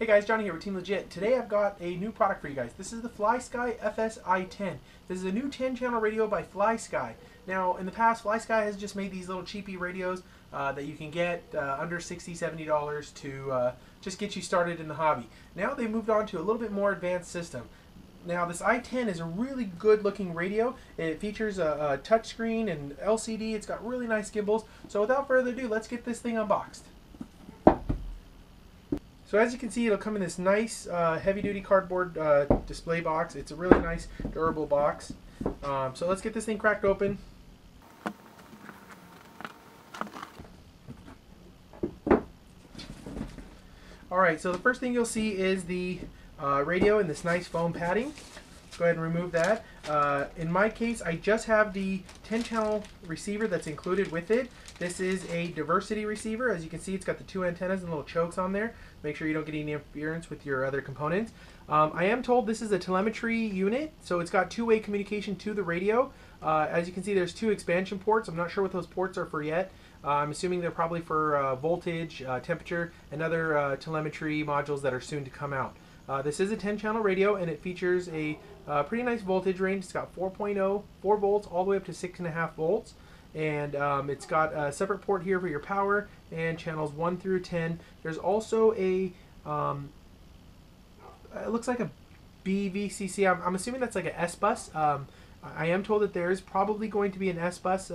Hey guys, Johnny here with Team Legit. Today I've got a new product for you guys. This is the FlySky FS i10. This is a new 10-channel radio by FlySky. Now, in the past, FlySky has just made these little cheapy radios that you can get under $60, $70 to just get you started in the hobby. Now they moved on to a little bit more advanced system. Now this i10 is a really good looking radio. It features a touchscreen and LCD. It's got really nice gimbals. So without further ado, let's get this thing unboxed. So as you can see, it'll come in this nice heavy-duty cardboard display box. It's a really nice, durable box. So let's get this thing cracked open. Alright, so the first thing you'll see is the radio in this nice foam padding. Let's go ahead and remove that. In my case, I just have the 10-channel receiver that's included with it. This is a diversity receiver. As you can see, it's got the two antennas and little chokes on there. Make sure you don't get any interference with your other components. I am told this is a telemetry unit, so it's got two-way communication to the radio. As you can see, there's two expansion ports. I'm not sure what those ports are for yet. I'm assuming they're probably for voltage, temperature, and other telemetry modules that are soon to come out. This is a 10-channel radio, and it features a pretty nice voltage range. It's got 4.0, 4 volts, all the way up to 6.5 volts. And it's got a separate port here for your power and channels 1 through 10. There's also a, it looks like a BVCC. I'm assuming that's like an S-bus. I am told that there is probably going to be an S-bus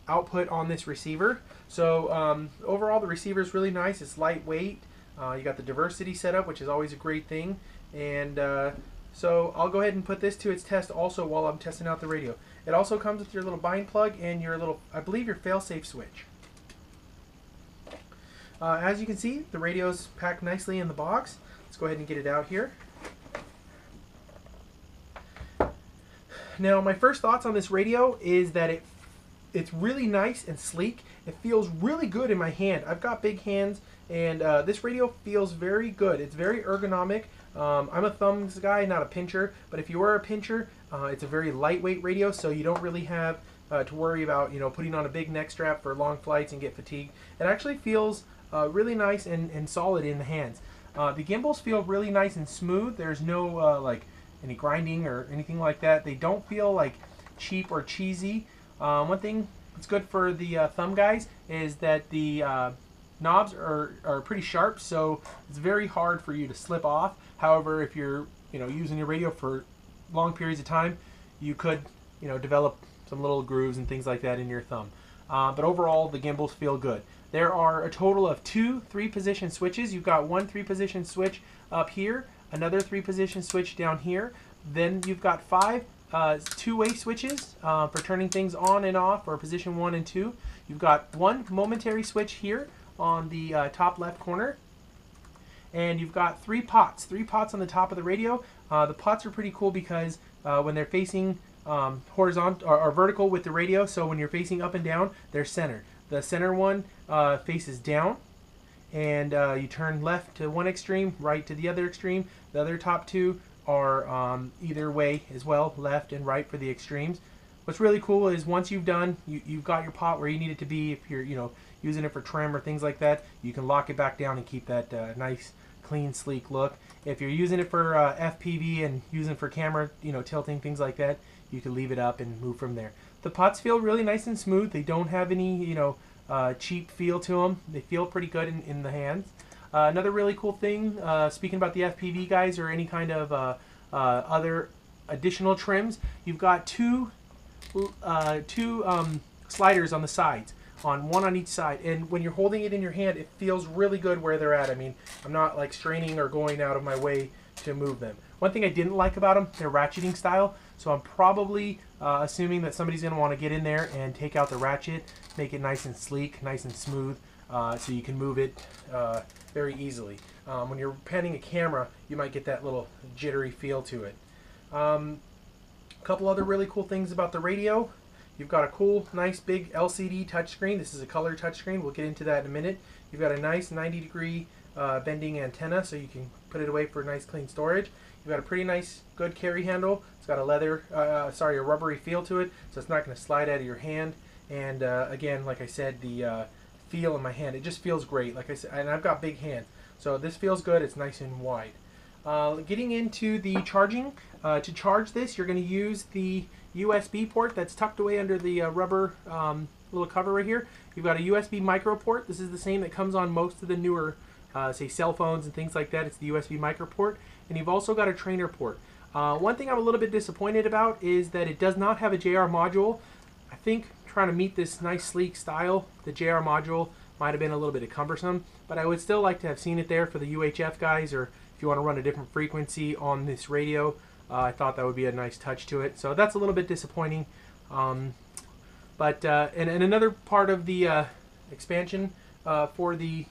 output on this receiver. So overall, the receiver is really nice. It's lightweight. You got the diversity setup, which is always a great thing. And so I'll go ahead and put this to its test also while I'm testing out the radio. It also comes with your little bind plug and your little, I believe, your fail-safe switch. As you can see, the radio's packed nicely in the box. Let's go ahead and get it out here. Now, my first thoughts on this radio is that it's really nice and sleek. It feels really good in my hand. I've got big hands, and this radio feels very good. It's very ergonomic. I'm a thumbs guy, not a pincher, but if you are a pincher, it's a very lightweight radio, so you don't really have to worry about, you know, putting on a big neck strap for long flights and get fatigued. It actually feels really nice and solid in the hands. The gimbals feel really nice and smooth. There's no like any grinding or anything like that. They don't feel like cheap or cheesy. One thing that's good for the thumb guys is that the knobs are pretty sharp, so it's very hard for you to slip off. However, if you're using your radio for long periods of time, you could develop some little grooves and things like that in your thumb. But overall, the gimbals feel good. There are a total of 2 3-position switches. You've got one 3-position switch up here, another 3-position switch down here. Then you've got 5 two-way switches for turning things on and off, or position 1 and 2. You've got one momentary switch here on the top left corner. And you've got 3 pots on the top of the radio. The pots are pretty cool because when they're facing horizontal or vertical with the radio, so when you're facing up and down, they're centered. The center one faces down, and you turn left to one extreme, right to the other extreme. The other top 2 are either way as well, left and right for the extremes. What's really cool is once you've done, you've got your pot where you need it to be. If you're using it for trim or things like that, you can lock it back down and keep that nice, clean, sleek look. If you're using it for FPV and using it for camera, tilting, things like that, you can leave it up and move from there. The pots feel really nice and smooth. They don't have any, cheap feel to them. They feel pretty good in the hands. Another really cool thing, speaking about the FPV guys or any kind of other additional trims, you've got two sliders on the sides, one on each side, and when you're holding it in your hand, it feels really good where they're at. I mean, I'm not like straining or going out of my way to move them. One thing I didn't like about them, their ratcheting style, so I'm probably assuming that somebody's going to want to get in there and take out the ratchet, make it nice and sleek, nice and smooth, so you can move it very easily. When you're panning a camera, you might get that little jittery feel to it. A couple other really cool things about the radio. You've got a cool, nice, big LCD touchscreen. This is a color touchscreen. We'll get into that in a minute. You've got a nice 90-degree bending antenna, so you can put it away for nice, clean storage. You've got a pretty nice, good carry handle. It's got a rubbery feel to it, so it's not going to slide out of your hand. And again, like I said, the feel in my hand. It just feels great, like I said, and I've got big hands, so this feels good. It's nice and wide. Getting into the charging, to charge this, you're going to use the USB port that's tucked away under the rubber little cover right here. You've got a USB micro port. This is the same that comes on most of the newer, say, cell phones and things like that. It's the USB micro port. And you've also got a trainer port. One thing I'm a little bit disappointed about is that it does not have a JR module. I think trying to meet this nice sleek style, the JR module might have been a little bit cumbersome, but I would still like to have seen it there for the UHF guys, or if you want to run a different frequency on this radio. I thought that would be a nice touch to it. So that's a little bit disappointing. And another part of the expansion for the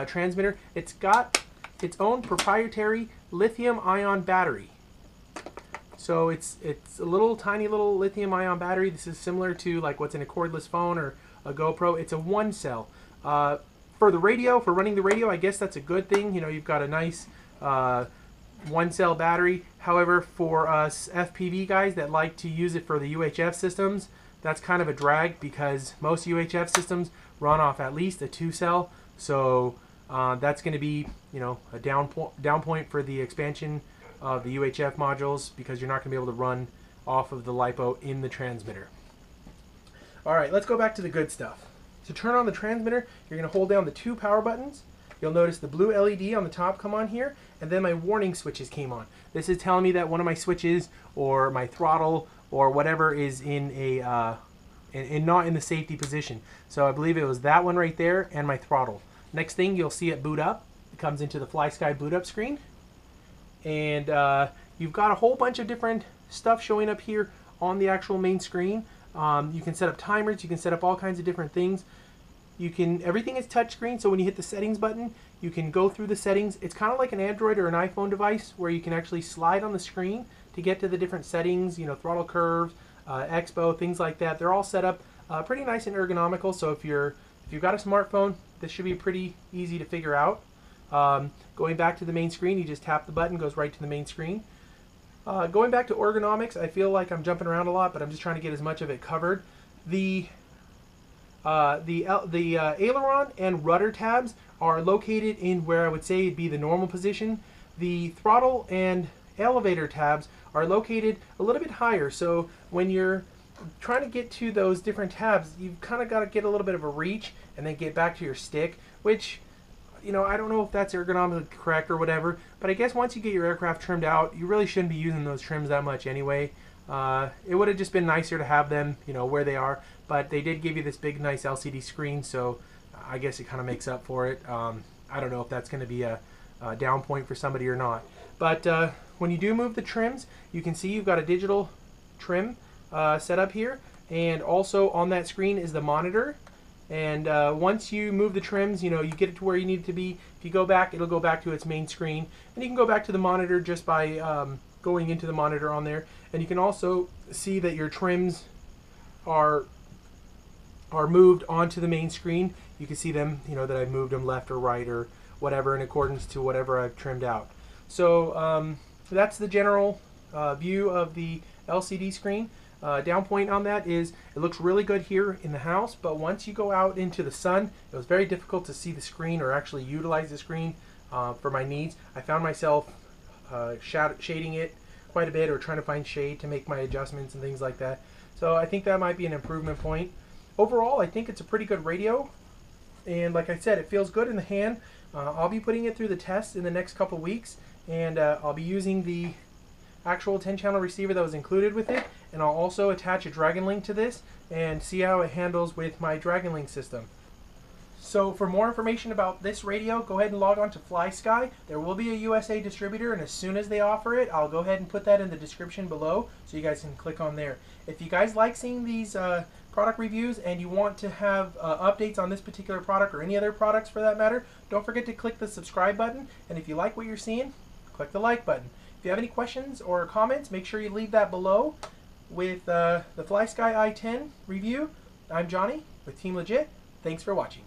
transmitter, it's got its own proprietary lithium-ion battery. So it's a little tiny little lithium-ion battery. This is similar to like what's in a cordless phone or a GoPro. It's a 1-cell. For the radio, for running the radio, I guess that's a good thing. You know, you've got a nice 1-cell battery. However, for us FPV guys that like to use it for the UHF systems, that's kind of a drag because most UHF systems run off at least a 2-cell. So that's going to be, you know, a down point for the expansion of the UHF modules, because you're not going to be able to run off of the LiPo in the transmitter. Alright, let's go back to the good stuff. To turn on the transmitter, you're going to hold down the 2 power buttons. You'll notice the blue LED on the top come on here, and then my warning switches came on. This is telling me that one of my switches or my throttle or whatever is in a not in the safety position. So I believe it was that one right there and my throttle. Next thing, you'll see it boot up. It comes into the FlySky boot up screen. And you've got a whole bunch of different stuff showing up here on the actual main screen. You can set up timers, you can set up all kinds of different things. Everything is touchscreen, so when you hit the settings button, you can go through the settings. It's kind of like an Android or an iPhone device where you can actually slide on the screen to get to the different settings, you know, throttle curves, expo, things like that. They're all set up pretty nice and ergonomical, so if you've got a smartphone, this should be pretty easy to figure out. Going back to the main screen, you just tap the button, goes right to the main screen. Going back to ergonomics, I feel like I'm jumping around a lot, but I'm just trying to get as much of it covered. The aileron and rudder tabs are located in where I would say it'd be the normal position. The throttle and elevator tabs are located a little bit higher, so when you're trying to get to those different tabs, you've kind of got to get a little bit of a reach and then get back to your stick, which, you know, I don't know if that's ergonomically correct or whatever, but I guess once you get your aircraft trimmed out, you really shouldn't be using those trims that much anyway. It would have just been nicer to have them, you know, where they are, but they did give you this big, nice LCD screen, so I guess it kind of makes up for it. I don't know if that's going to be a down point for somebody or not. But when you do move the trims, you can see you've got a digital trim set up here, and also on that screen is the monitor. And once you move the trims, you know, you get it to where you need it to be. If you go back, it'll go back to its main screen, and you can go back to the monitor just by going into the monitor on there. And you can also see that your trims are moved onto the main screen. You can see them, you know, that I've moved them left or right or whatever in accordance to whatever I've trimmed out. So that's the general view of the LCD screen. Down point on that is it looks really good here in the house, but once you go out into the sun, it was very difficult to see the screen or actually utilize the screen for my needs. I found myself shading it quite a bit or trying to find shade to make my adjustments and things like that. So I think that might be an improvement point. Overall, I think it's a pretty good radio, and like I said, it feels good in the hand. I'll be putting it through the test in the next couple weeks, and I'll be using the actual 10-channel receiver that was included with it, and I'll also attach a Dragon Link to this and see how it handles with my Dragon Link system. So for more information about this radio, go ahead and log on to FlySky. There will be a USA distributor, and as soon as they offer it, I'll go ahead and put that in the description below so you guys can click on there. If you guys like seeing these product reviews and you want to have updates on this particular product or any other products for that matter, don't forget to click the subscribe button, and if you like what you're seeing, click the like button. If you have any questions or comments, make sure you leave that below. With the FlySky i10 review, I'm Johnny with Team Legit. Thanks for watching.